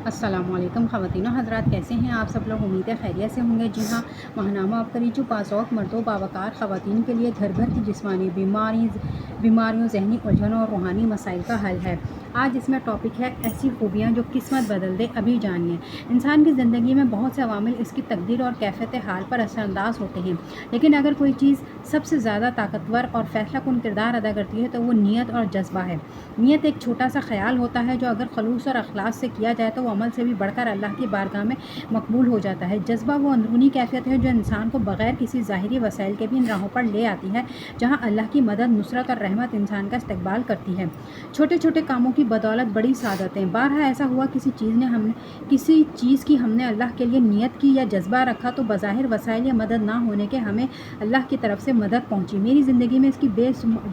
السلام علیکم خواتین و حضرات، کیسے ہیں آپ سب لوگ؟ امید ہے خیریت سے ہوں گے۔ جی ہاں، ماہنامہ آفریدی جو پاسوق مردوں باوقار خواتین کے لیے گھر بھر کی جسمانی بیماریوں، ذہنی الجھنوں اور روحانی مسائل کا حل ہے۔ آج اس میں ٹاپک ہے ایسی خوبیاں جو قسمت بدل دے۔ ابھی جانیے، انسان کی زندگی میں بہت سے عوامل اس کی تقدیر اور کیفیت حال پر اثر انداز ہوتے ہیں، لیکن اگر کوئی چیز سب سے زیادہ طاقتور اور فیصلہ کن کردار ادا کرتی ہے تو وہ نیت اور جذبہ ہے۔ نیت ایک چھوٹا سا خیال ہوتا ہے جو اگر خلوص اور اخلاص سے کیا جائے تو وہ عمل سے بھی بڑھ کر اللہ کی بارگاہ میں مقبول ہو جاتا ہے۔ جذبہ وہ اندرونی کیفیت ہے جو انسان کو بغیر کسی ظاہری وسائل کے بھی ان راہوں پر لے آتی ہے جہاں اللہ کی مدد، نصرت اور رحمت انسان کا استقبال کرتی ہے۔ چھوٹے چھوٹے کاموں کی بدولت بڑی سعادتیں۔ بارہا ایسا ہوا کسی چیز کی ہم نے اللہ کے لیے نیت کی یا جذبہ رکھا تو بظاہر وسائل یا مدد نہ ہونے کے ہمیں اللہ کی طرف سے مدد پہنچی۔ میری زندگی میں اس کی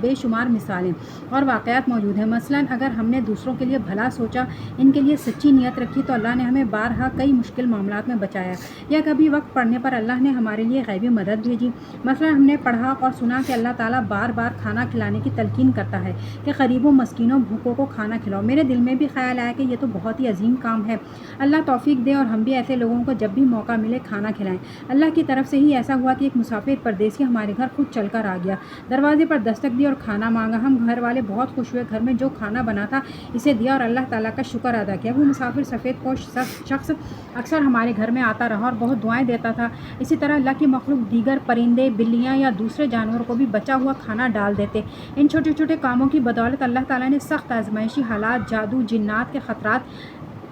بے شمار مثالیں اور واقعات موجود ہیں۔ مثلاً اگر ہم نے دوسروں کے لیے بھلا سوچا، ان کے لیے سچی نیت رکھی تو اللہ نے ہمیں بارہا کئی مشکل معاملات میں بچایا، یا کبھی وقت پڑنے پر اللہ نے ہمارے لیے غیبی مدد بھیجی۔ مثلاً ہم نے پڑھا اور سنا کہ اللہ تعالیٰ بار بار کھانا کھلانے کی تلقین کرتا ہے کہ غریبوں، مسکینوں، بھوکوں کو کھانا کھلاؤ۔ میرے دل میں بھی خیال آیا کہ یہ تو بہت ہی عظیم کام ہے، اللہ توفیق دے اور ہم بھی ایسے لوگوں کو جب بھی موقع ملے کھانا کھلائیں۔ اللہ کی طرف سے ہی ایسا ہوا کہ ایک مسافر پردیسی ہمارے گھر خود چل کر آ گیا، دروازے پر دستک دی اور کھانا مانگا۔ ہم گھر والے بہت خوش ہوئے، گھر میں جو کھانا بنا تھا اسے دیا اور اللہ تعالیٰ کا شکر ادا کیا۔ وہ مسافر سفید پوش شخص اکثر ہمارے گھر میں آتا رہا اور بہت دعائیں دیتا تھا۔ اسی طرح اللہ کی مخلوق دیگر پرندے، بلیاں یا دوسرے جانوروں کو بھی بچا ہوا کھانا ڈال دیتے۔ ان چھوٹے چھوٹے کاموں کی بدولت اللہ تعالیٰ نے سخت آزمائشی حالات، جادو، جنات کے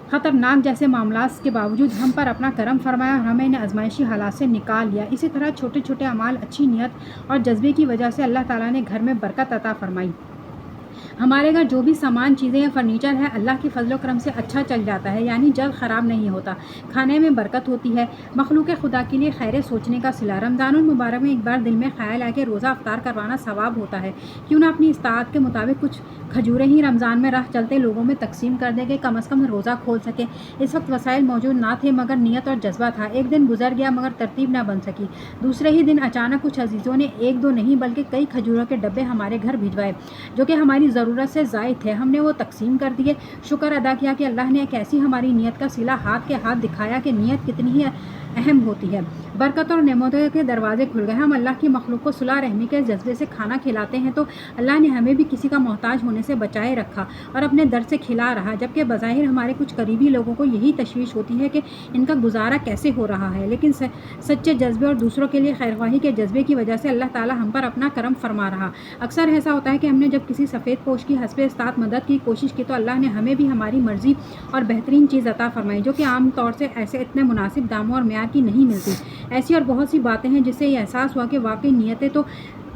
خطرناک جیسے معاملات کے باوجود ہم پر اپنا کرم فرمایا اور ہمیں ان آزمائشی حالات سے نکال لیا۔ اسی طرح چھوٹے چھوٹے اعمال، اچھی نیت اور جذبے کی وجہ سے اللہ تعالیٰ نے گھر میں برکت عطا فرمائی۔ ہمارے گھر جو بھی سامان، چیزیں یا فرنیچر ہے اللہ کے فضل و کرم سے اچھا چل جاتا ہے، یعنی جلد خراب نہیں ہوتا، کھانے میں برکت ہوتی ہے۔ مخلوق خدا کے لیے خیر سوچنے کا صلہ۔ رمضان المبارک میں ایک بار دل میں خیال آیا کہ روزہ افطار کروانا ثواب ہوتا ہے، کیوں نہ اپنی استطاعت کے مطابق کچھ کھجوریں ہی رمضان میں راہ چلتے لوگوں میں تقسیم کر دیں کہ کم از کم روزہ کھول سکے۔ اس وقت وسائل موجود نہ تھے مگر نیت اور جذبہ تھا۔ ایک دن گزر گیا مگر ترتیب نہ بن سکی۔ دوسرے ہی دن اچانک کچھ عزیزوں نے ایک دو نہیں بلکہ کئی کھجوروں کے ڈبے ہمارے گھر بھجوائے جو کہ ہماری ضرورت سے زائد تھے۔ ہم نے وہ تقسیم کر دیے، شکر ادا کیا کہ اللہ نے ایک ایسی ہماری نیت کا صلہ ہاتھ کے ہاتھ دکھایا کہ نیت کتنی ہی اہم ہوتی ہے۔ برکت اور نعمتوں کے دروازے کھل گئے۔ ہم اللہ کی مخلوق کو صلح رحمی کے جذبے سے کھانا کھلاتے ہیں تو اللہ نے ہمیں بھی کسی کا محتاج ہونے سے بچائے رکھا اور اپنے در سے کھلا رہا، جبکہ بظاہر ہمارے کچھ قریبی لوگوں کو یہی تشویش ہوتی ہے کہ ان کا گزارا کیسے ہو رہا ہے، لیکن سچے جذبے اور دوسروں کے لیے خیرخواہی کے جذبے کی وجہ سے اللہ تعالیٰ ہم پر اپنا کرم فرما رہا۔ اکثر ایسا ہوتا ہے کہ ہم نے جب کسی سفید پوش کی حسب استطاعت مدد کی کوشش کی تو اللہ نے ہمیں بھی ہماری مرضی اور بہترین چیز عطا فرمائی جو کہ عام طور سے ایسے اتنے مناسب داموں اور معیار کی نہیں ملتی۔ ایسی اور بہت سی باتیں ہیں جس سے یہ احساس ہوا کہ واقعی نیتیں تو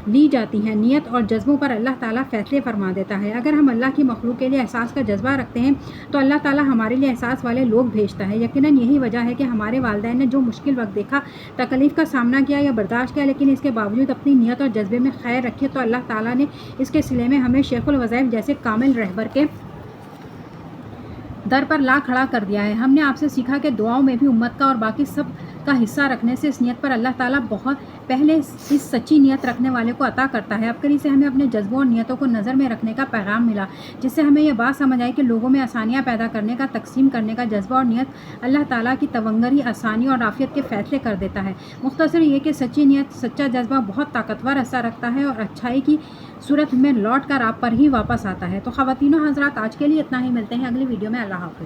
لی جاتی ہیں، نیت اور جذبوں پر اللہ تعالیٰ فیصلے فرما دیتا ہے۔ اگر ہم اللہ کی مخلوق کے لیے احساس کا جذبہ رکھتے ہیں تو اللہ تعالیٰ ہمارے لیے احساس والے لوگ بھیجتا ہے۔ یقیناً یہی وجہ ہے کہ ہمارے والدین نے جو مشکل وقت دیکھا، تکلیف کا سامنا کیا یا برداشت کیا، لیکن اس کے باوجود اپنی نیت اور جذبے میں خیر رکھی تو اللہ تعالیٰ نے اس کے صلے میں ہمیں شیخ الوظائف جیسے کامل رہبر کے در پر لا کھڑا کر دیا ہے۔ ہم نے آپ سے سیکھا کہ دعاؤں میں بھی امت کا اور باقی سب کا حصہ رکھنے سے اس نیت پر اللہ تعالیٰ بہت پہلے اس سچی نیت رکھنے والے کو عطا کرتا ہے۔ عبقری سے ہمیں اپنے جذبوں اور نیتوں کو نظر میں رکھنے کا پیغام ملا، جس سے ہمیں یہ بات سمجھ آئی کہ لوگوں میں آسانیاں پیدا کرنے کا، تقسیم کرنے کا جذبہ اور نیت اللہ تعالیٰ کی تونگری، آسانی اور عافیت کے فیصلے کر دیتا ہے۔ مختصر یہ کہ سچی نیت، سچا جذبہ بہت طاقتور اثر رکھتا ہے اور اچھائی کی صورت میں لوٹ کر آپ پر ہی واپس آتا ہے۔ تو خواتین و حضرات، آج کے لیے اتنا ہی، ملتے ہیں اگلی ویڈیو میں۔ اللہ حافظ۔